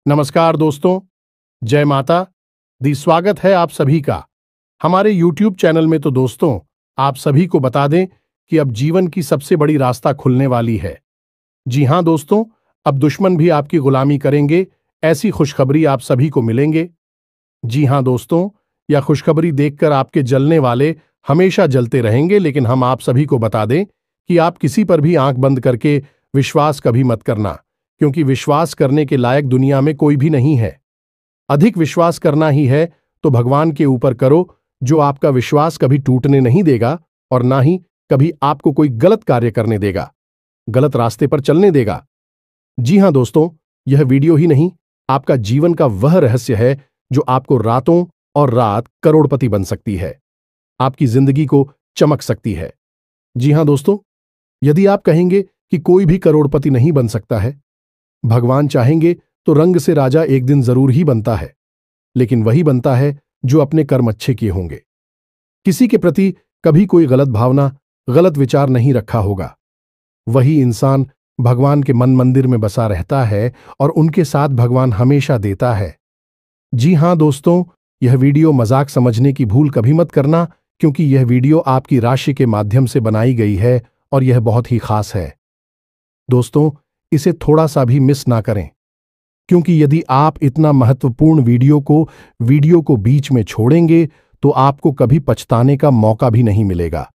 नमस्कार दोस्तों, जय माता दी। स्वागत है आप सभी का हमारे YouTube चैनल में। तो दोस्तों, आप सभी को बता दें कि अब जीवन की सबसे बड़ी रास्ता खुलने वाली है। जी हां दोस्तों, अब दुश्मन भी आपकी गुलामी करेंगे, ऐसी खुशखबरी आप सभी को मिलेंगे। जी हां दोस्तों, यह खुशखबरी देखकर आपके जलने वाले हमेशा जलते रहेंगे, लेकिन हम आप सभी को बता दें कि आप किसी पर भी आंख बंद करके विश्वास कभी मत करना, क्योंकि विश्वास करने के लायक दुनिया में कोई भी नहीं है। अधिक विश्वास करना ही है तो भगवान के ऊपर करो, जो आपका विश्वास कभी टूटने नहीं देगा और ना ही कभी आपको कोई गलत कार्य करने देगा, गलत रास्ते पर चलने देगा। जी हां दोस्तों, यह वीडियो ही नहीं, आपका जीवन का वह रहस्य है जो आपको रातों और रात करोड़पति बन सकती है, आपकी जिंदगी को चमक सकती है। जी हां दोस्तों, यदि आप कहेंगे कि कोई भी करोड़पति नहीं बन सकता है, भगवान चाहेंगे तो रंग से राजा एक दिन जरूर ही बनता है, लेकिन वही बनता है जो अपने कर्म अच्छे किए होंगे। किसी के प्रति कभी कोई गलत भावना, गलत विचार नहीं रखा होगा, वही इंसान भगवान के मन मंदिर में बसा रहता है और उनके साथ भगवान हमेशा देता है। जी हां दोस्तों, यह वीडियो मजाक समझने की भूल कभी मत करना, क्योंकि यह वीडियो आपकी राशि के माध्यम से बनाई गई है और यह बहुत ही खास है। दोस्तों, इसे थोड़ा सा भी मिस ना करें, क्योंकि यदि आप इतना महत्वपूर्ण वीडियो को बीच में छोड़ेंगे तो आपको कभी पछताने का मौका भी नहीं मिलेगा।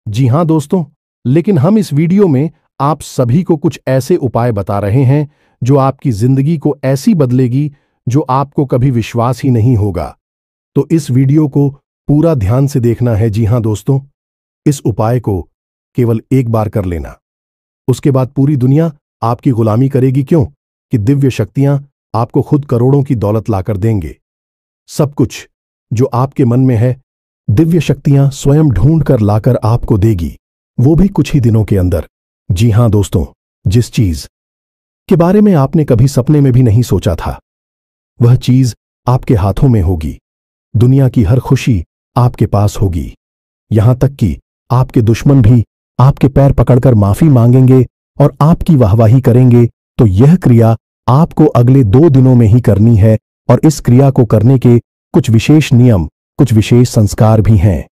जी हां दोस्तों, लेकिन हम इस वीडियो में आप सभी को कुछ ऐसे उपाय बता रहे हैं जो आपकी जिंदगी को ऐसी बदलेगी जो आपको कभी विश्वास ही नहीं होगा। तो इस वीडियो को पूरा ध्यान से देखना है। जी हां दोस्तों, इस उपाय को केवल एक बार कर लेना, उसके बाद पूरी दुनिया आपकी गुलामी करेगी। क्यों? कि दिव्य शक्तियां आपको खुद करोड़ों की दौलत लाकर देंगे। सब कुछ जो आपके मन में है, दिव्य शक्तियां स्वयं ढूंढ कर लाकर आपको देगी, वो भी कुछ ही दिनों के अंदर। जी हां दोस्तों, जिस चीज के बारे में आपने कभी सपने में भी नहीं सोचा था, वह चीज आपके हाथों में होगी। दुनिया की हर खुशी आपके पास होगी, यहां तक कि आपके दुश्मन भी आपके पैर पकड़कर माफी मांगेंगे और आपकी वाहवाही करेंगे। तो यह क्रिया आपको अगले 2 दिनों में ही करनी है, और इस क्रिया को करने के कुछ विशेष नियम, कुछ विशेष संस्कार भी हैं।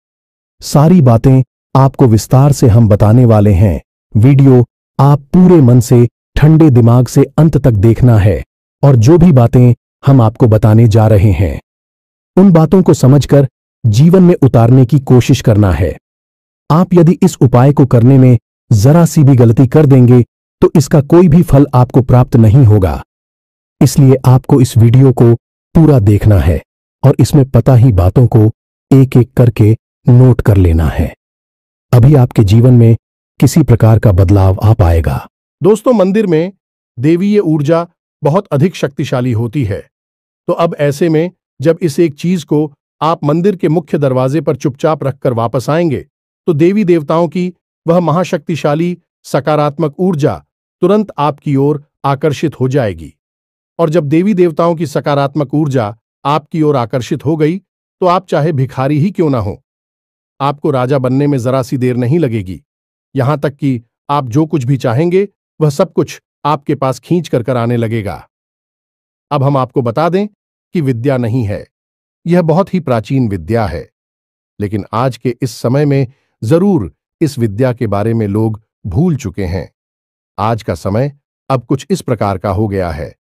सारी बातें आपको विस्तार से हम बताने वाले हैं। वीडियो आप पूरे मन से, ठंडे दिमाग से अंत तक देखना है, और जो भी बातें हम आपको बताने जा रहे हैं, उन बातों को समझकर जीवन में उतारने की कोशिश करना है। आप यदि इस उपाय को करने में जरा सी भी गलती कर देंगे तो इसका कोई भी फल आपको प्राप्त नहीं होगा। इसलिए आपको इस वीडियो को पूरा देखना है और इसमें पता ही बातों को एक एक करके नोट कर लेना है। अभी आपके जीवन में किसी प्रकार का बदलाव आ पाएगा। दोस्तों, मंदिर में देवीय ऊर्जा बहुत अधिक शक्तिशाली होती है। तो अब ऐसे में जब इस एक चीज को आप मंदिर के मुख्य दरवाजे पर चुपचाप रखकर वापस आएंगे, तो देवी देवताओं की वह महाशक्तिशाली सकारात्मक ऊर्जा तुरंत आपकी ओर आकर्षित हो जाएगी। और जब देवी देवताओं की सकारात्मक ऊर्जा आपकी ओर आकर्षित हो गई, तो आप चाहे भिखारी ही क्यों ना हो, आपको राजा बनने में जरा सी देर नहीं लगेगी। यहां तक कि आप जो कुछ भी चाहेंगे वह सब कुछ आपके पास खींच कर आने लगेगा। अब हम आपको बता दें कि विद्या नहीं है, यह बहुत ही प्राचीन विद्या है, लेकिन आज के इस समय में जरूर इस विद्या के बारे में लोग भूल चुके हैं। आज का समय अब कुछ इस प्रकार का हो गया है,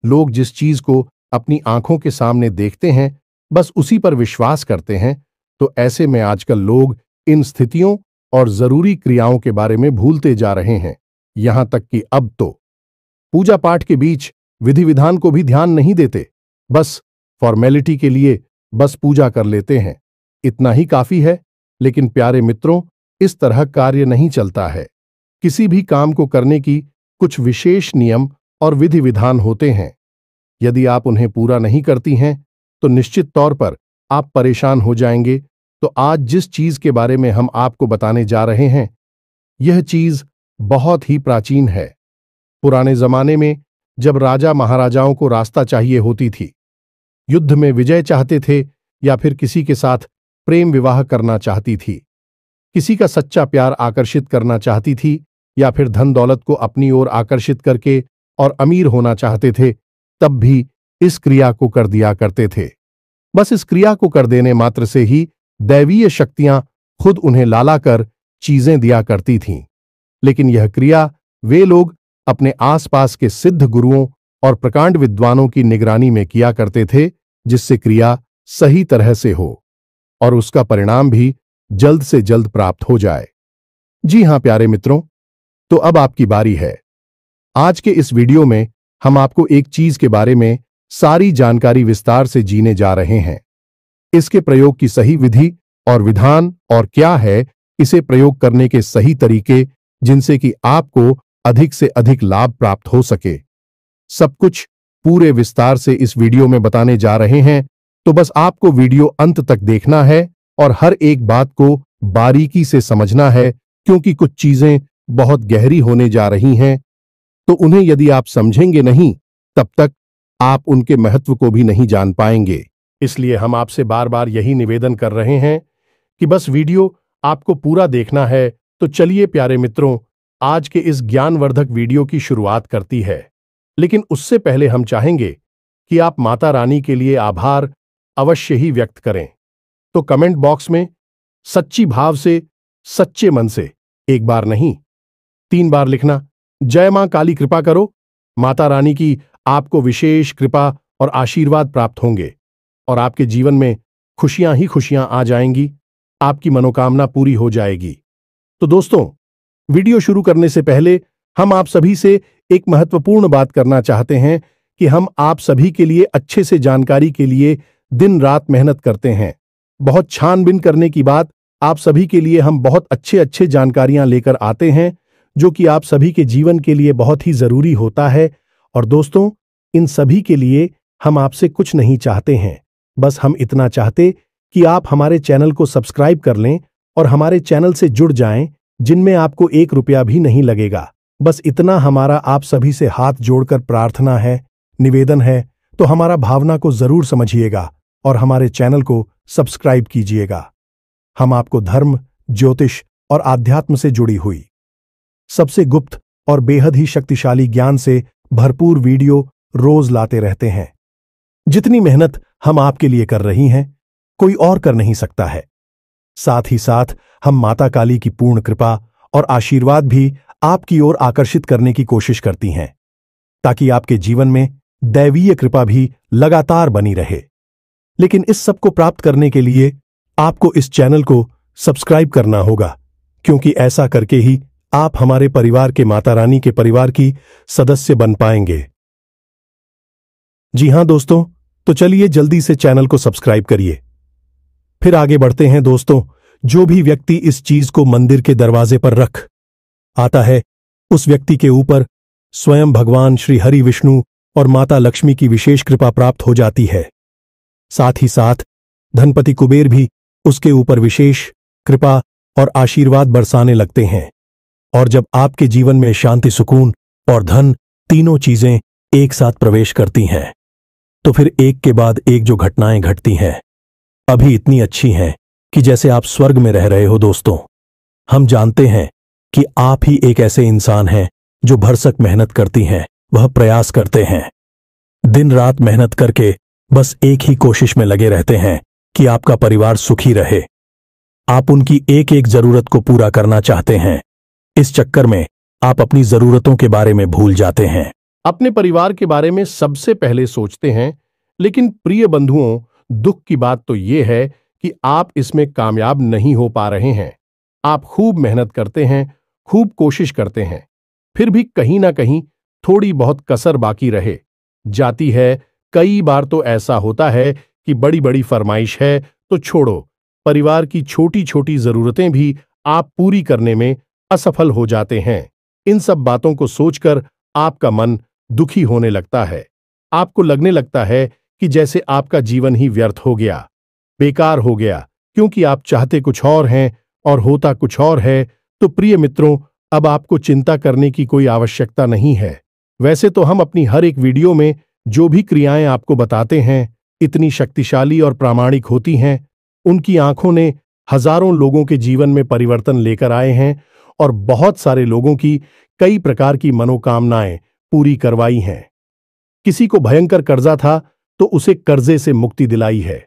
लोग जिस चीज को अपनी आंखों के सामने देखते हैं बस उसी पर विश्वास करते हैं। तो ऐसे में आजकल लोग इन स्थितियों और जरूरी क्रियाओं के बारे में भूलते जा रहे हैं। यहां तक कि अब तो पूजा पाठ के बीच विधि विधान को भी ध्यान नहीं देते, बस फॉर्मेलिटी के लिए बस पूजा कर लेते हैं, इतना ही काफी है। लेकिन प्यारे मित्रों, इस तरह कार्य नहीं चलता है। किसी भी काम को करने की कुछ विशेष नियम और विधि विधान होते हैं। यदि आप उन्हें पूरा नहीं करती हैं तो निश्चित तौर पर आप परेशान हो जाएंगे। तो आज जिस चीज के बारे में हम आपको बताने जा रहे हैं, यह चीज बहुत ही प्राचीन है। पुराने जमाने में जब राजा महाराजाओं को रास्ता चाहिए होती थी, युद्ध में विजय चाहते थे या फिर किसी के साथ प्रेम विवाह करना चाहती थी, किसी का सच्चा प्यार आकर्षित करना चाहती थी, या फिर धन दौलत को अपनी ओर आकर्षित करके और अमीर होना चाहते थे, तब भी इस क्रिया को कर दिया करते थे। बस इस क्रिया को कर देने मात्र से ही दैवीय शक्तियां खुद उन्हें लाला कर चीजें दिया करती थीं। लेकिन यह क्रिया वे लोग अपने आसपास के सिद्ध गुरुओं और प्रकांड विद्वानों की निगरानी में किया करते थे, जिससे क्रिया सही तरह से हो और उसका परिणाम भी जल्द से जल्द प्राप्त हो जाए। जी हां प्यारे मित्रों, तो अब आपकी बारी है। आज के इस वीडियो में हम आपको एक चीज के बारे में सारी जानकारी विस्तार से जीने जा रहे हैं। इसके प्रयोग की सही विधि और विधान और क्या है इसे प्रयोग करने के सही तरीके, जिनसे कि आपको अधिक से अधिक लाभ प्राप्त हो सके। सब कुछ पूरे विस्तार से इस वीडियो में बताने जा रहे हैं, तो बस आपको वीडियो अंत तक देखना है और हर एक बात को बारीकी से समझना है, क्योंकि कुछ चीजें बहुत गहरी होने जा रही हैं, तो उन्हें यदि आप समझेंगे नहीं तब तक आप उनके महत्व को भी नहीं जान पाएंगे। इसलिए हम आपसे बार बार यही निवेदन कर रहे हैं कि बस वीडियो आपको पूरा देखना है। तो चलिए प्यारे मित्रों, आज के इस ज्ञानवर्धक वीडियो की शुरुआत करती है। लेकिन उससे पहले हम चाहेंगे कि आप माता रानी के लिए आभार अवश्य ही व्यक्त करें। तो कमेंट बॉक्स में सच्ची भाव से, सच्चे मन से, एक बार नहीं 3 बार लिखना, जय मां काली कृपा करो। माता रानी की आपको विशेष कृपा और आशीर्वाद प्राप्त होंगे और आपके जीवन में खुशियां ही खुशियां आ जाएंगी, आपकी मनोकामना पूरी हो जाएगी। तो दोस्तों, वीडियो शुरू करने से पहले हम आप सभी से एक महत्वपूर्ण बात करना चाहते हैं कि हम आप सभी के लिए अच्छे से जानकारी के लिए दिन रात मेहनत करते हैं। बहुत छानबीन करने की बाद आप सभी के लिए हम बहुत अच्छे जानकारियां लेकर आते हैं, जो कि आप सभी के जीवन के लिए बहुत ही जरूरी होता है। और दोस्तों, इन सभी के लिए हम आपसे कुछ नहीं चाहते हैं, बस हम इतना चाहते कि आप हमारे चैनल को सब्सक्राइब कर लें और हमारे चैनल से जुड़ जाएं, जिनमें आपको 1 रुपया भी नहीं लगेगा। बस इतना हमारा आप सभी से हाथ जोड़कर प्रार्थना है, निवेदन है। तो हमारा भावना को जरूर समझिएगा और हमारे चैनल को सब्सक्राइब कीजिएगा। हम आपको धर्म, ज्योतिष और आध्यात्म से जुड़ी हुई सबसे गुप्त और बेहद ही शक्तिशाली ज्ञान से भरपूर वीडियो रोज लाते रहते हैं। जितनी मेहनत हम आपके लिए कर रही हैं, कोई और कर नहीं सकता है। साथ ही साथ हम माता काली की पूर्ण कृपा और आशीर्वाद भी आपकी ओर आकर्षित करने की कोशिश करती हैं, ताकि आपके जीवन में दैवीय कृपा भी लगातार बनी रहे। लेकिन इस सब को प्राप्त करने के लिए आपको इस चैनल को सब्सक्राइब करना होगा, क्योंकि ऐसा करके ही आप हमारे परिवार के माता रानी के परिवार की सदस्य बन पाएंगे। जी हां दोस्तों, तो चलिए जल्दी से चैनल को सब्सक्राइब करिए। फिर आगे बढ़ते हैं दोस्तों। जो भी व्यक्ति इस चीज को मंदिर के दरवाजे पर रख आता है, उस व्यक्ति के ऊपर स्वयं भगवान श्री हरि विष्णु और माता लक्ष्मी की विशेष कृपा प्राप्त हो जाती है। साथ ही साथ धनपति कुबेर भी उसके ऊपर विशेष कृपा और आशीर्वाद बरसाने लगते हैं। और जब आपके जीवन में शांति, सुकून और धन तीनों चीजें एक साथ प्रवेश करती हैं, तो फिर एक के बाद एक जो घटनाएं घटती हैं, अभी इतनी अच्छी हैं कि जैसे आप स्वर्ग में रह रहे हो। दोस्तों, हम जानते हैं कि आप ही एक ऐसे इंसान हैं जो भरसक मेहनत करती हैं, वह प्रयास करते हैं, दिन रात मेहनत करके बस एक ही कोशिश में लगे रहते हैं कि आपका परिवार सुखी रहे। आप उनकी एक एक जरूरत को पूरा करना चाहते हैं। इस चक्कर में आप अपनी जरूरतों के बारे में भूल जाते हैं, अपने परिवार के बारे में सबसे पहले सोचते हैं। लेकिन प्रिय बंधुओं, दुख की बात तो यह है कि आप इसमें कामयाब नहीं हो पा रहे हैं। आप खूब मेहनत करते हैं, खूब कोशिश करते हैं, फिर भी कहीं ना कहीं थोड़ी बहुत कसर बाकी रहे जाती है। कई बार तो ऐसा होता है कि बड़ी बड़ी फरमाइश है तो छोड़ो, परिवार की छोटी छोटी जरूरतें भी आप पूरी करने में असफल हो जाते हैं। इन सब बातों को सोचकर आपका मन दुखी होने लगता है। आपको लगने लगता है कि जैसे आपका जीवन ही व्यर्थ हो गया, बेकार हो गया, क्योंकि आप चाहते कुछ और हैं और होता कुछ और है। तो प्रिय मित्रों, अब आपको चिंता करने की कोई आवश्यकता नहीं है। वैसे तो हम अपनी हर एक वीडियो में जो भी क्रियाएं आपको बताते हैं, इतनी शक्तिशाली और प्रामाणिक होती हैं। उनकी आंखों ने हजारों लोगों के जीवन में परिवर्तन लेकर आए हैं और बहुत सारे लोगों की कई प्रकार की मनोकामनाएं पूरी करवाई हैं। किसी को भयंकर कर्जा था तो उसे कर्जे से मुक्ति दिलाई है।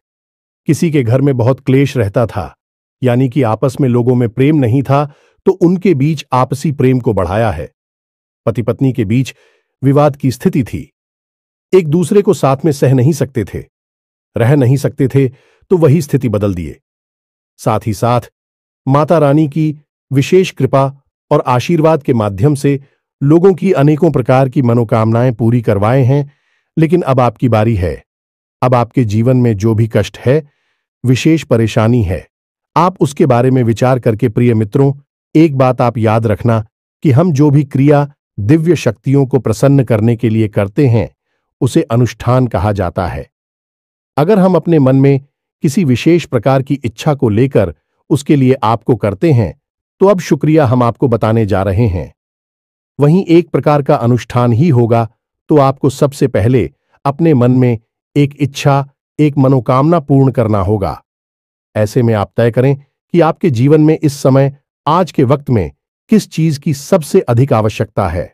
किसी के घर में बहुत क्लेश रहता था, यानी कि आपस में लोगों में प्रेम नहीं था, तो उनके बीच आपसी प्रेम को बढ़ाया है। पति पत्नी के बीच विवाद की स्थिति थी, एक दूसरे को साथ में सह नहीं सकते थे, रह नहीं सकते थे, तो वही स्थिति बदल दिए। साथ ही साथ माता रानी की विशेष कृपा और आशीर्वाद के माध्यम से लोगों की अनेकों प्रकार की मनोकामनाएं पूरी करवाए हैं। लेकिन अब आपकी बारी है। अब आपके जीवन में जो भी कष्ट है, विशेष परेशानी है, आप उसके बारे में विचार करके प्रिय मित्रों, एक बात आप याद रखना कि हम जो भी क्रिया दिव्य शक्तियों को प्रसन्न करने के लिए करते हैं, उसे अनुष्ठान कहा जाता है। अगर हम अपने मन में किसी विशेष प्रकार की इच्छा को लेकर उसके लिए आपको करते हैं, तो अब शुक्रिया हम आपको बताने जा रहे हैं। वहीं एक प्रकार का अनुष्ठान ही होगा, तो आपको सबसे पहले अपने मन में एक इच्छा, एक मनोकामना पूर्ण करना होगा। ऐसे में आप तय करें कि आपके जीवन में इस समय, आज के वक्त में किस चीज की सबसे अधिक आवश्यकता है।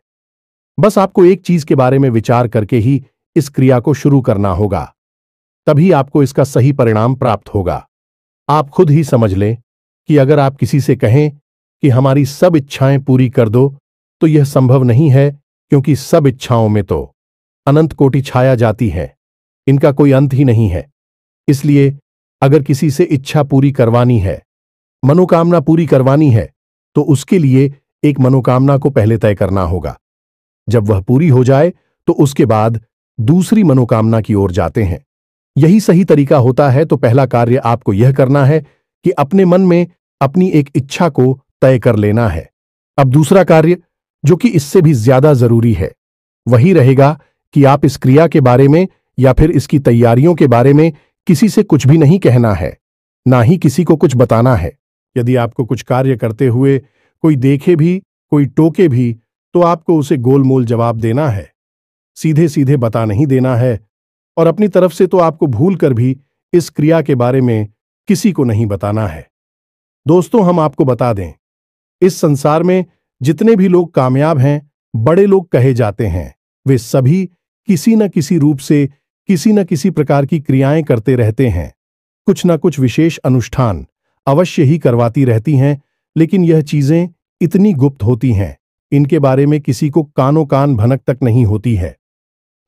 बस आपको एक चीज के बारे में विचार करके ही इस क्रिया को शुरू करना होगा, तभी आपको इसका सही परिणाम प्राप्त होगा। आप खुद ही समझ लें कि अगर आप किसी से कहें कि हमारी सब इच्छाएं पूरी कर दो, तो यह संभव नहीं है, क्योंकि सब इच्छाओं में तो अनंत कोटि छाया जाती है, इनका कोई अंत ही नहीं है। इसलिए अगर किसी से इच्छा पूरी करवानी है, मनोकामना पूरी करवानी है, तो उसके लिए एक मनोकामना को पहले तय करना होगा। जब वह पूरी हो जाए तो उसके बाद दूसरी मनोकामना की ओर जाते हैं। यही सही तरीका होता है। तो पहला कार्य आपको यह करना है कि अपने मन में अपनी एक इच्छा को तय कर लेना है। अब दूसरा कार्य, जो कि इससे भी ज्यादा जरूरी है, वही रहेगा कि आप इस क्रिया के बारे में या फिर इसकी तैयारियों के बारे में किसी से कुछ भी नहीं कहना है, ना ही किसी को कुछ बताना है। यदि आपको कुछ कार्य करते हुए कोई देखे भी, कोई टोके भी, तो आपको उसे गोलमोल जवाब देना है, सीधे सीधे बता नहीं देना है। और अपनी तरफ से तो आपको भूल कर भी इस क्रिया के बारे में किसी को नहीं बताना है। दोस्तों, हम आपको बता दें, इस संसार में जितने भी लोग कामयाब हैं, बड़े लोग कहे जाते हैं, वे सभी किसी न किसी रूप से किसी न किसी प्रकार की क्रियाएं करते रहते हैं। कुछ न कुछ विशेष अनुष्ठान अवश्य ही करवाती रहती हैं, लेकिन यह चीजें इतनी गुप्त होती हैं, इनके बारे में किसी को कानो कान भनक तक नहीं होती है।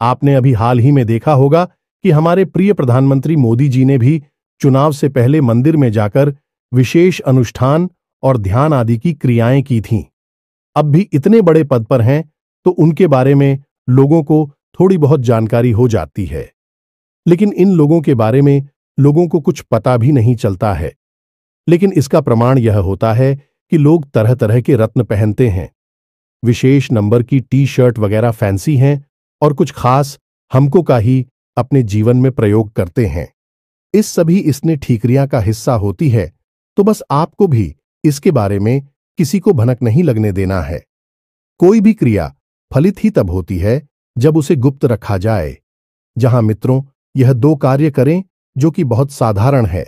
आपने अभी हाल ही में देखा होगा कि हमारे प्रिय प्रधानमंत्री मोदी जी ने भी चुनाव से पहले मंदिर में जाकर विशेष अनुष्ठान और ध्यान आदि की क्रियाएं की थीं। अब भी इतने बड़े पद पर हैं, तो उनके बारे में लोगों को थोड़ी बहुत जानकारी हो जाती है, लेकिन इन लोगों के बारे में लोगों को कुछ पता भी नहीं चलता है। लेकिन इसका प्रमाण यह होता है कि लोग तरह तरह के रत्न पहनते हैं, विशेष नंबर की टी शर्ट वगैरह फैंसी हैं, और कुछ खास हमको का ही अपने जीवन में प्रयोग करते हैं। इस सभी इसने ठीकरियां का हिस्सा होती है, तो बस आपको भी इसके बारे में किसी को भनक नहीं लगने देना है। कोई भी क्रिया फलित ही तब होती है जब उसे गुप्त रखा जाए। जहां मित्रों, यह दो कार्य करें जो कि बहुत साधारण है,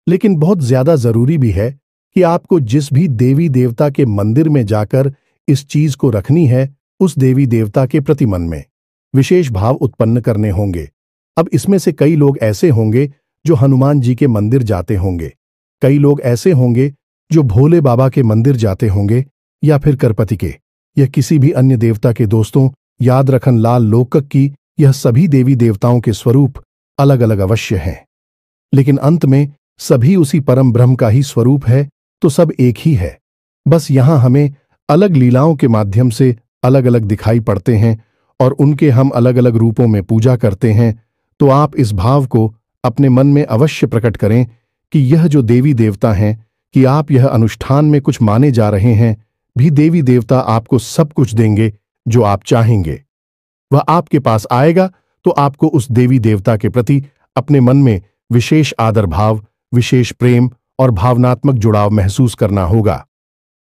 लेकिन बहुत ज्यादा जरूरी भी है कि आपको जिस भी देवी देवता के मंदिर में जाकर इस चीज को रखनी है, उस देवी देवता के प्रति मन में विशेष भाव उत्पन्न करने होंगे। अब इसमें से कई लोग ऐसे होंगे जो हनुमान जी के मंदिर जाते होंगे, कई लोग ऐसे होंगे जो भोले बाबा के मंदिर जाते होंगे, या फिर करपति के, या किसी भी अन्य देवता के। दोस्तों, याद रखन लाल लोकक की यह सभी देवी देवताओं के स्वरूप अलग अलग अवश्य हैं, लेकिन अंत में सभी उसी परम ब्रह्म का ही स्वरूप है, तो सब एक ही है। बस यहां हमें अलग लीलाओं के माध्यम से अलग अलग दिखाई पड़ते हैं और उनके हम अलग अलग रूपों में पूजा करते हैं। तो आप इस भाव को अपने मन में अवश्य प्रकट करें कि यह जो देवी देवता हैं, कि आप यह अनुष्ठान में कुछ माने जा रहे हैं, भी देवी देवता आपको सब कुछ देंगे जो आप चाहेंगे। वह आपके पास आएगा, तो आपको उस देवी देवता के प्रति अपने मन में विशेष आदर भाव, विशेष प्रेम और भावनात्मक जुड़ाव महसूस करना होगा।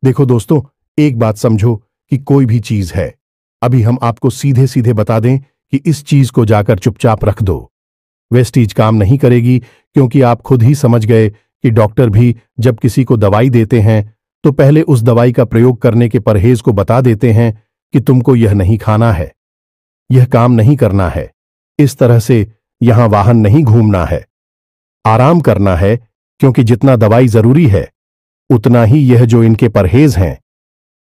देखो दोस्तों, एक बात समझो कि कोई भी चीज है, अभी हम आपको सीधे सीधे बता दें कि इस चीज को जाकर चुपचाप रख दो, वेस्टीज काम नहीं करेगी, क्योंकि आप खुद ही समझ गए कि डॉक्टर भी जब किसी को दवाई देते हैं तो पहले उस दवाई का प्रयोग करने के परहेज को बता देते हैं कि तुमको यह नहीं खाना है। यह काम नहीं करना है, इस तरह से यहां वाहन नहीं घूमना है, आराम करना है, क्योंकि जितना दवाई जरूरी है उतना ही यह जो इनके परहेज हैं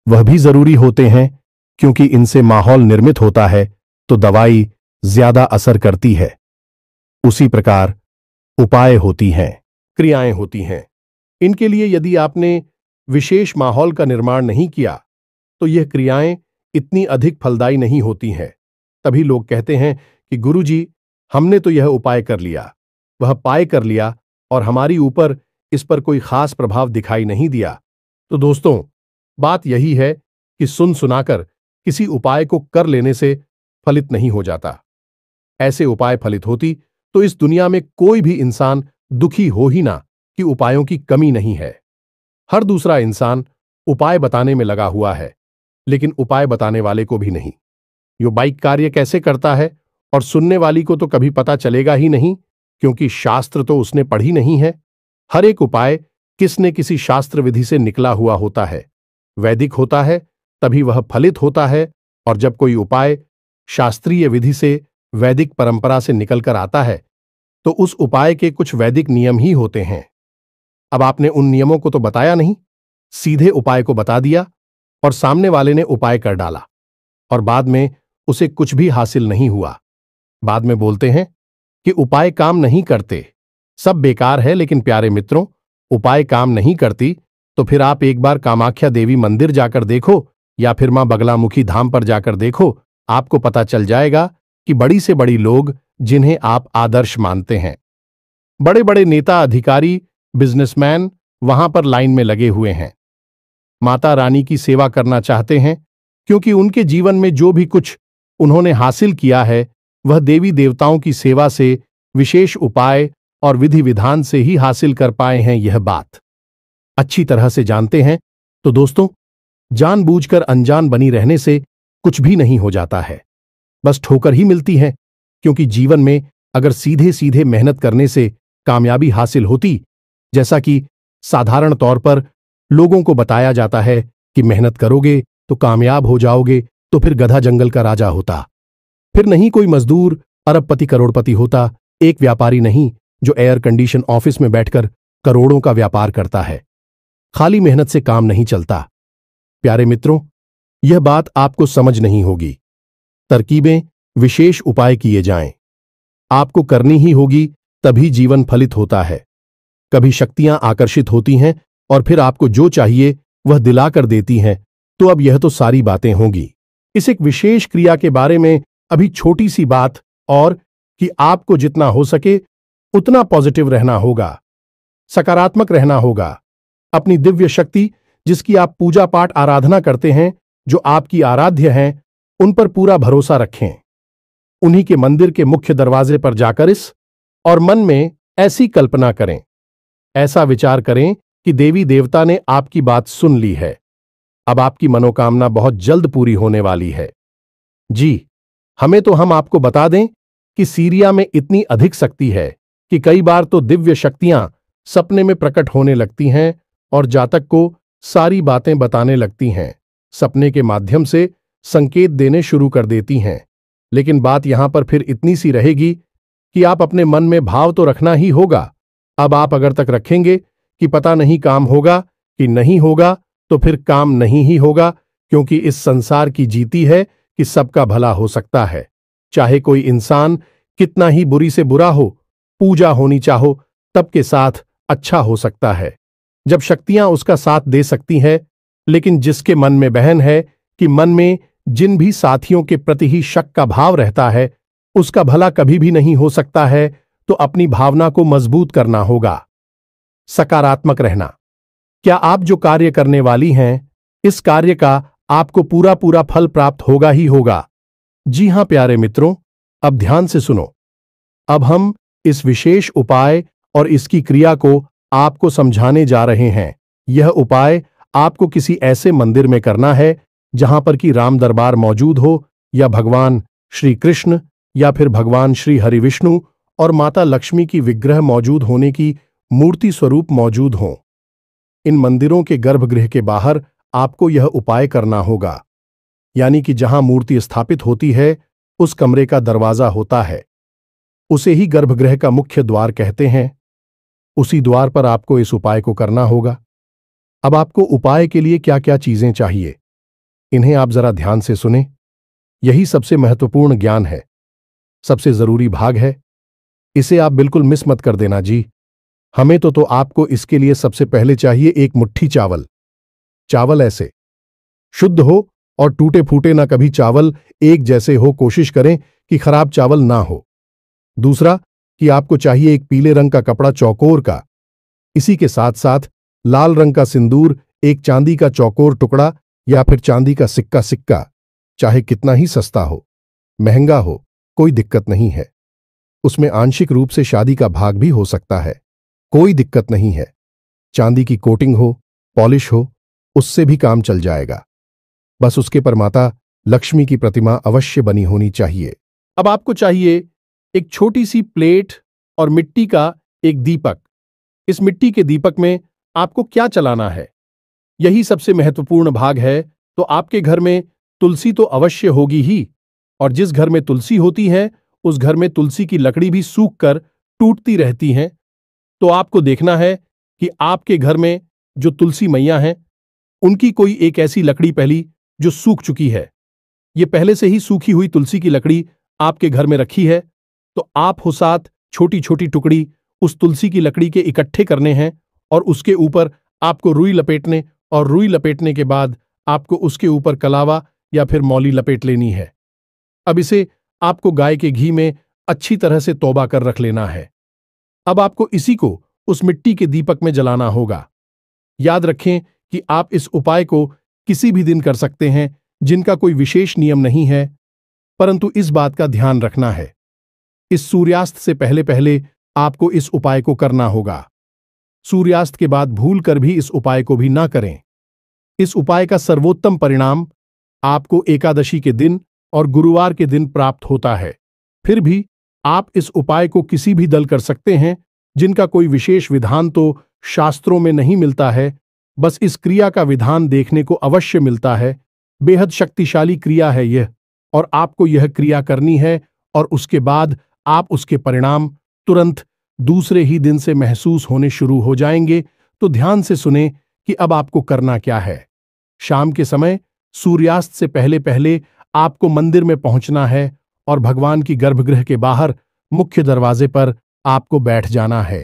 वह भी जरूरी होते हैं, क्योंकि इनसे माहौल निर्मित होता है तो दवाई ज्यादा असर करती है। उसी प्रकार उपाय होती हैं, क्रियाएं होती हैं। इनके लिए यदि आपने विशेष माहौल का निर्माण नहीं किया तो यह क्रियाएं इतनी अधिक फलदायी नहीं होती हैं। तभी लोग कहते हैं कि गुरुजी, हमने तो यह उपाय कर लिया, वह पाय कर लिया और हमारी ऊपर इस पर कोई खास प्रभाव दिखाई नहीं दिया। तो दोस्तों, बात यही है कि सुन सुनाकर किसी उपाय को कर लेने से फलित नहीं हो जाता। ऐसे उपाय फलित होती तो इस दुनिया में कोई भी इंसान दुखी हो ही ना कि उपायों की कमी नहीं है। हर दूसरा इंसान उपाय बताने में लगा हुआ है, लेकिन उपाय बताने वाले को भी नहीं। यो बाइक कार्य कैसे करता है और सुनने वाली को तो कभी पता चलेगा ही नहीं, क्योंकि शास्त्र तो उसने पढ़ी नहीं है। हर एक उपाय किस न किसी शास्त्र विधि से निकला हुआ होता है, वैदिक होता है तभी वह फलित होता है। और जब कोई उपाय शास्त्रीय विधि से वैदिक परंपरा से निकलकर आता है तो उस उपाय के कुछ वैदिक नियम ही होते हैं। अब आपने उन नियमों को तो बताया नहीं, सीधे उपाय को बता दिया और सामने वाले ने उपाय कर डाला और बाद में उसे कुछ भी हासिल नहीं हुआ। बाद में बोलते हैं कि उपाय काम नहीं करते, सब बेकार है। लेकिन प्यारे मित्रों, उपाय काम नहीं करती तो फिर आप एक बार कामाख्या देवी मंदिर जाकर देखो या फिर मां बगलामुखी धाम पर जाकर देखो, आपको पता चल जाएगा कि बड़ी से बड़ी लोग जिन्हें आप आदर्श मानते हैं, बड़े बड़े नेता, अधिकारी, बिजनेसमैन वहां पर लाइन में लगे हुए हैं, माता रानी की सेवा करना चाहते हैं, क्योंकि उनके जीवन में जो भी कुछ उन्होंने हासिल किया है वह देवी देवताओं की सेवा से, विशेष उपाय और विधि विधान से ही हासिल कर पाए हैं। यह बात अच्छी तरह से जानते हैं। तो दोस्तों, जानबूझकर अनजान बनी रहने से कुछ भी नहीं हो जाता है, बस ठोकर ही मिलती है। क्योंकि जीवन में अगर सीधे सीधे मेहनत करने से कामयाबी हासिल होती, जैसा कि साधारण तौर पर लोगों को बताया जाता है कि मेहनत करोगे तो कामयाब हो जाओगे, तो फिर गधा जंगल का राजा होता, फिर नहीं कोई मजदूर अरबपति करोड़पति होता, एक व्यापारी नहीं जो एयर कंडीशन ऑफिस में बैठकर करोड़ों का व्यापार करता है। खाली मेहनत से काम नहीं चलता। प्यारे मित्रों, यह बात आपको समझ नहीं होगी। तरकीबें, विशेष उपाय किए जाएं, आपको करनी ही होगी, तभी जीवन फलित होता है। कभी शक्तियां आकर्षित होती हैं और फिर आपको जो चाहिए वह दिलाकर देती हैं। तो अब यह तो सारी बातें होंगी। इस एक विशेष क्रिया के बारे में अभी छोटी सी बात और कि आपको जितना हो सके उतना पॉजिटिव रहना होगा, सकारात्मक रहना होगा। अपनी दिव्य शक्ति, जिसकी आप पूजा पाठ आराधना करते हैं, जो आपकी आराध्य हैं, उन पर पूरा भरोसा रखें। उन्हीं के मंदिर के मुख्य दरवाजे पर जाकर इस और मन में ऐसी कल्पना करें, ऐसा विचार करें कि देवी देवता ने आपकी बात सुन ली है, अब आपकी मनोकामना बहुत जल्द पूरी होने वाली है। जी, हम आपको बता दें कि सीरिया में इतनी अधिक शक्ति है कि कई बार तो दिव्य शक्तियां सपने में प्रकट होने लगती हैं और जातक को सारी बातें बताने लगती हैं, सपने के माध्यम से संकेत देने शुरू कर देती हैं। लेकिन बात यहां पर फिर इतनी सी रहेगी कि आप अपने मन में भाव तो रखना ही होगा। अब आप अगर तक रखेंगे कि पता नहीं काम होगा कि नहीं होगा, तो फिर काम नहीं ही होगा, क्योंकि इस संसार की जीती है कि सबका भला हो सकता है। चाहे कोई इंसान कितना ही बुरी से बुरा हो, पूजा होनी चाहो तब के साथ अच्छा हो सकता है, जब शक्तियां उसका साथ दे सकती हैं। लेकिन जिसके मन में बहन है कि मन में जिन भी साथियों के प्रति ही शक का भाव रहता है, उसका भला कभी भी नहीं हो सकता है, तो अपनी भावना को मजबूत करना होगा, सकारात्मक रहना। क्या आप जो कार्य करने वाली हैं, इस कार्य का आपको पूरा पूरा फल प्राप्त होगा ही होगा। जी हां प्यारे मित्रों, अब ध्यान से सुनो। अब हम इस विशेष उपाय और इसकी क्रिया को आपको समझाने जा रहे हैं। यह उपाय आपको किसी ऐसे मंदिर में करना है जहां पर कि राम दरबार मौजूद हो, या भगवान श्री कृष्ण, या फिर भगवान श्री हरि विष्णु और माता लक्ष्मी की विग्रह मौजूद होने की मूर्ति स्वरूप मौजूद हों। इन मंदिरों के गर्भगृह के बाहर आपको यह उपाय करना होगा, यानी कि जहां मूर्ति स्थापित होती है उस कमरे का दरवाजा होता है। उसे ही गर्भगृह का मुख्य द्वार कहते हैं। उसी द्वार पर आपको इस उपाय को करना होगा। अब आपको उपाय के लिए क्या क्या चीजें चाहिए, इन्हें आप जरा ध्यान से सुने। यही सबसे महत्वपूर्ण ज्ञान है, सबसे जरूरी भाग है। इसे आप बिल्कुल मिस मत कर देना जी। हमें तो आपको इसके लिए सबसे पहले चाहिए एक मुट्ठी चावल। चावल ऐसे शुद्ध हो और टूटे फूटे ना, कभी चावल एक जैसे हो, कोशिश करें कि खराब चावल ना हो। दूसरा कि आपको चाहिए एक पीले रंग का कपड़ा चौकोर का। इसी के साथ साथ लाल रंग का सिंदूर, एक चांदी का चौकोर टुकड़ा या फिर चांदी का सिक्का, चाहे कितना ही सस्ता हो, महंगा हो, कोई दिक्कत नहीं है। उसमें आंशिक रूप से शादी का भाग भी हो सकता है, कोई दिक्कत नहीं है। चांदी की कोटिंग हो, पॉलिश हो, उससे भी काम चल जाएगा। बस उसके पर माता लक्ष्मी की प्रतिमा अवश्य बनी होनी चाहिए। अब आपको चाहिए एक छोटी सी प्लेट और मिट्टी का एक दीपक। इस मिट्टी के दीपक में आपको क्या चलाना है, यही सबसे महत्वपूर्ण भाग है। तो आपके घर में तुलसी तो अवश्य होगी ही, और जिस घर में तुलसी होती है उस घर में तुलसी की लकड़ी भी सूख कर टूटती रहती हैं। तो आपको देखना है कि आपके घर में जो तुलसी मैया हैं उनकी कोई एक ऐसी लकड़ी पहली जो सूख चुकी है। ये पहले से ही सूखी हुई तुलसी की लकड़ी आपके घर में रखी है, तो आप हो साथ छोटी छोटी टुकड़ी उस तुलसी की लकड़ी के इकट्ठे करने हैं और उसके ऊपर आपको रुई लपेटने, और रुई लपेटने के बाद आपको उसके ऊपर कलावा या फिर मौली लपेट लेनी है। अब इसे आपको गाय के घी में अच्छी तरह से तौबा कर रख लेना है। अब आपको इसी को उस मिट्टी के दीपक में जलाना होगा। याद रखें कि आप इस उपाय को किसी भी दिन कर सकते हैं, जिनका कोई विशेष नियम नहीं है, परंतु इस बात का ध्यान रखना है, इस सूर्यास्त से पहले पहले आपको इस उपाय को करना होगा। सूर्यास्त के बाद भूल कर भी इस उपाय को भी ना करें। इस उपाय का सर्वोत्तम परिणाम आपको एकादशी के दिन और गुरुवार के दिन प्राप्त होता है। फिर भी आप इस उपाय को किसी भी दल कर सकते हैं, जिनका कोई विशेष विधान तो शास्त्रों में नहीं मिलता है, बस इस क्रिया का विधान देखने को अवश्य मिलता है। बेहद शक्तिशाली क्रिया है यह, और आपको यह क्रिया करनी है, और उसके बाद आप उसके परिणाम तुरंत दूसरे ही दिन से महसूस होने शुरू हो जाएंगे। तो ध्यान से सुने कि अब आपको करना क्या है। शाम के समय सूर्यास्त से पहले पहले आपको मंदिर में पहुंचना है और भगवान की गर्भगृह के बाहर मुख्य दरवाजे पर आपको बैठ जाना है।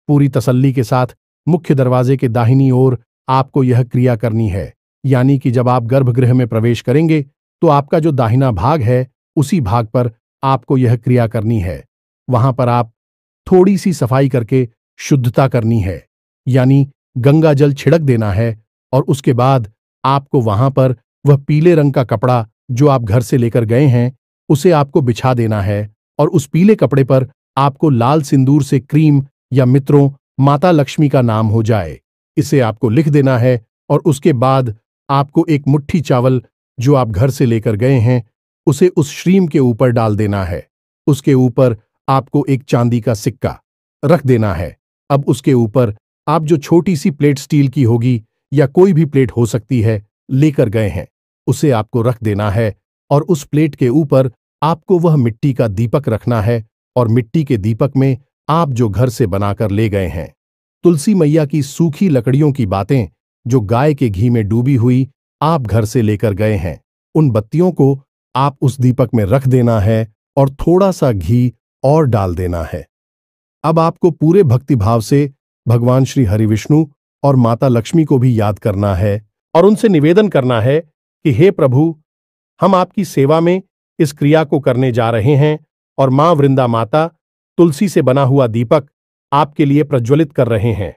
पूरी तसल्ली के साथ मुख्य दरवाजे के दाहिनी ओर आपको यह क्रिया करनी है, यानी कि जब आप गर्भगृह में प्रवेश करेंगे तो आपका जो दाहिना भाग है उसी भाग पर आपको यह क्रिया करनी है। वहां पर आप थोड़ी सी सफाई करके शुद्धता करनी है, यानी गंगा जल छिड़क देना है, और उसके बाद आपको वहां पर वह पीले रंग का कपड़ा जो आप घर से लेकर गए हैं उसे आपको बिछा देना है, और उस पीले कपड़े पर आपको लाल सिंदूर से क्रीम या मित्रों माता लक्ष्मी का नाम हो जाए इसे आपको लिख देना है। और उसके बाद आपको एक मुट्ठी चावल जो आप घर से लेकर गए हैं उसे उस श्रीम के ऊपर डाल देना है। उसके ऊपर आपको एक चांदी का सिक्का रख देना है। अब उसके ऊपर आप जो छोटी सी प्लेट स्टील की होगी या कोई भी प्लेट हो सकती है लेकर गए हैं उसे आपको रख देना है, और उस प्लेट के ऊपर आपको वह मिट्टी का दीपक रखना है, और मिट्टी के दीपक में आप जो घर से बनाकर ले गए हैं तुलसी मैया की सूखी लकड़ियों की बातें जो गाय के घी में डूबी हुई आप घर से लेकर गए हैं, उन बत्तियों को आप उस दीपक में रख देना है और थोड़ा सा घी और डाल देना है। अब आपको पूरे भक्तिभाव से भगवान श्री हरिविष्णु और माता लक्ष्मी को भी याद करना है और उनसे निवेदन करना है कि हे प्रभु, हम आपकी सेवा में इस क्रिया को करने जा रहे हैं, और मां वृंदा माता तुलसी से बना हुआ दीपक आपके लिए प्रज्वलित कर रहे हैं।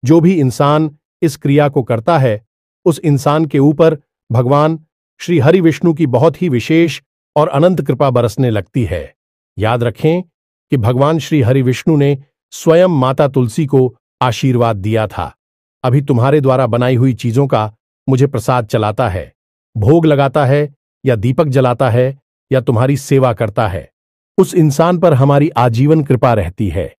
जो भी इंसान इस क्रिया को करता है उस इंसान के ऊपर भगवान श्री हरिविष्णु की बहुत ही विशेष और अनंत कृपा बरसने लगती है। याद रखें कि भगवान श्री हरिविष्णु ने स्वयं माता तुलसी को आशीर्वाद दिया था, अभी तुम्हारे द्वारा बनाई हुई चीजों का मुझे प्रसाद चलाता है, भोग लगाता है या दीपक जलाता है या तुम्हारी सेवा करता है, उस इंसान पर हमारी आजीवन कृपा रहती है,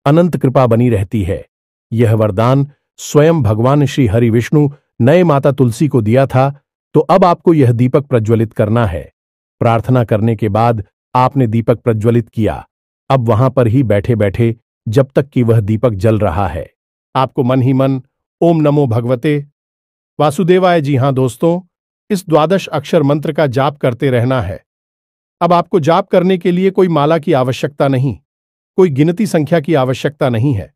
अनंत कृपा बनी रहती है। यह वरदान स्वयं भगवान श्री हरिविष्णु नए माता तुलसी को दिया था। तो अब आपको यह दीपक प्रज्वलित करना है। प्रार्थना करने के बाद आपने दीपक प्रज्वलित किया। अब वहां पर ही बैठे बैठे जब तक कि वह दीपक जल रहा है, आपको मन ही मन ओम नमो भगवते वासुदेवाय, जी हां दोस्तों, इस द्वादश अक्षर मंत्र का जाप करते रहना है। अब आपको जाप करने के लिए कोई माला की आवश्यकता नहीं, कोई गिनती संख्या की आवश्यकता नहीं है।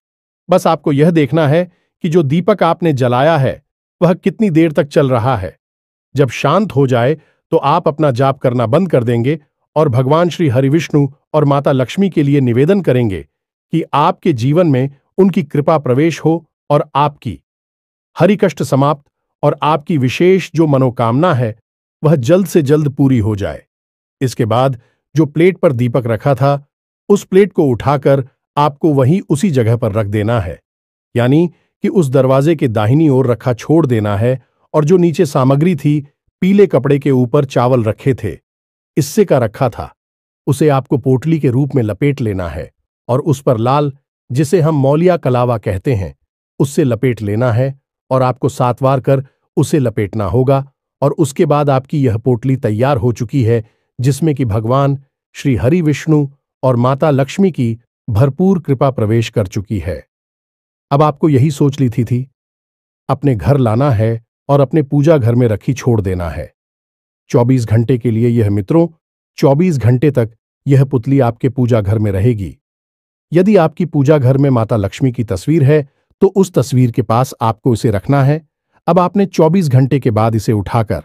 बस आपको यह देखना है कि जो दीपक आपने जलाया है वह कितनी देर तक चल रहा है। जब शांत हो जाए तो आप अपना जाप करना बंद कर देंगे और भगवान श्री हरिविष्णु और माता लक्ष्मी के लिए निवेदन करेंगे कि आपके जीवन में उनकी कृपा प्रवेश हो और आपकी हरि कष्ट समाप्त और आपकी विशेष जो मनोकामना है वह जल्द से जल्द पूरी हो जाए। इसके बाद जो प्लेट पर दीपक रखा था उस प्लेट को उठाकर आपको वहीं उसी जगह पर रख देना है, यानी कि उस दरवाजे के दाहिनी ओर रखा छोड़ देना है। और जो नीचे सामग्री थी, पीले कपड़े के ऊपर चावल रखे थे, इससे का रखा था, उसे आपको पोटली के रूप में लपेट लेना है और उस पर लाल, जिसे हम मौलिया कलावा कहते हैं, उससे लपेट लेना है और आपको 7 बार कर उसे लपेटना होगा। और उसके बाद आपकी यह पोटली तैयार हो चुकी है, जिसमें कि भगवान श्री हरि विष्णु और माता लक्ष्मी की भरपूर कृपा प्रवेश कर चुकी है। अब आपको यही सोच ली थी अपने घर लाना है और अपने पूजा घर में रखी छोड़ देना है। 24 घंटे के लिए यह मित्रों, 24 घंटे तक यह पुतली आपके पूजा घर में रहेगी। यदि आपकी पूजा घर में माता लक्ष्मी की तस्वीर है तो उस तस्वीर के पास आपको इसे रखना है। अब आपने 24 घंटे के बाद इसे उठाकर,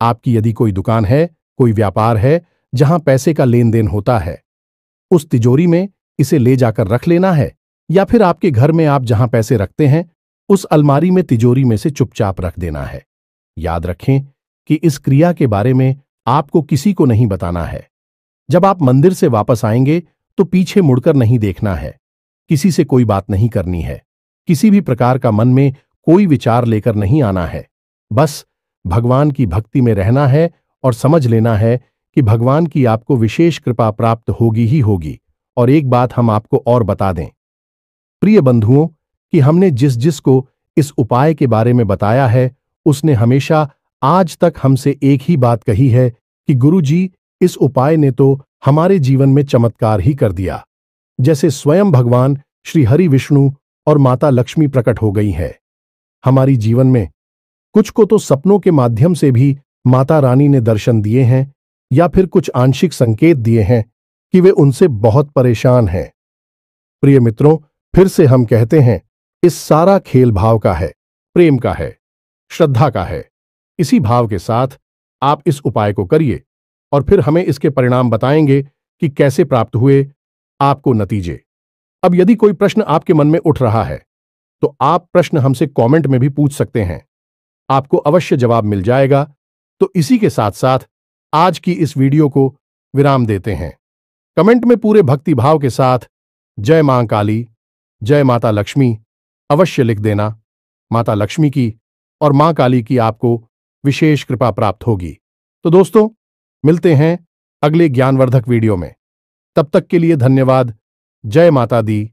आपकी यदि कोई दुकान है, कोई व्यापार है जहां पैसे का लेन देन होता है, उस तिजोरी में इसे ले जाकर रख लेना है, या फिर आपके घर में आप जहां पैसे रखते हैं उस अलमारी में तिजोरी में से चुपचाप रख देना है। याद रखें कि इस क्रिया के बारे में आपको किसी को नहीं बताना है। जब आप मंदिर से वापस आएंगे तो पीछे मुड़कर नहीं देखना है, किसी से कोई बात नहीं करनी है, किसी भी प्रकार का मन में कोई विचार लेकर नहीं आना है। बस भगवान की भक्ति में रहना है और समझ लेना है कि भगवान की आपको विशेष कृपा प्राप्त होगी ही होगी। और एक बात हम आपको और बता दें प्रिय बंधुओं, कि हमने जिस जिस को इस उपाय के बारे में बताया है उसने हमेशा आज तक हमसे एक ही बात कही है कि गुरुजी, इस उपाय ने तो हमारे जीवन में चमत्कार ही कर दिया, जैसे स्वयं भगवान श्री हरि विष्णु और माता लक्ष्मी प्रकट हो गई है हमारी जीवन में। कुछ को तो सपनों के माध्यम से भी माता रानी ने दर्शन दिए हैं, या फिर कुछ आंशिक संकेत दिए हैं कि वे उनसे बहुत परेशान हैं। प्रिय मित्रों, फिर से हम कहते हैं, इस सारा खेल भाव का है, प्रेम का है, श्रद्धा का है। इसी भाव के साथ आप इस उपाय को करिए और फिर हमें इसके परिणाम बताएंगे कि कैसे प्राप्त हुए आपको नतीजे। अब यदि कोई प्रश्न आपके मन में उठ रहा है तो आप प्रश्न हमसे कमेंट में भी पूछ सकते हैं, आपको अवश्य जवाब मिल जाएगा। तो इसी के साथ साथ आज की इस वीडियो को विराम देते हैं। कमेंट में पूरे भक्ति भाव के साथ जय मां काली, जय माता लक्ष्मी अवश्य लिख देना। माता लक्ष्मी की और मां काली की आपको विशेष कृपा प्राप्त होगी। तो दोस्तों, मिलते हैं अगले ज्ञानवर्धक वीडियो में। तब तक के लिए धन्यवाद। जय माता दी,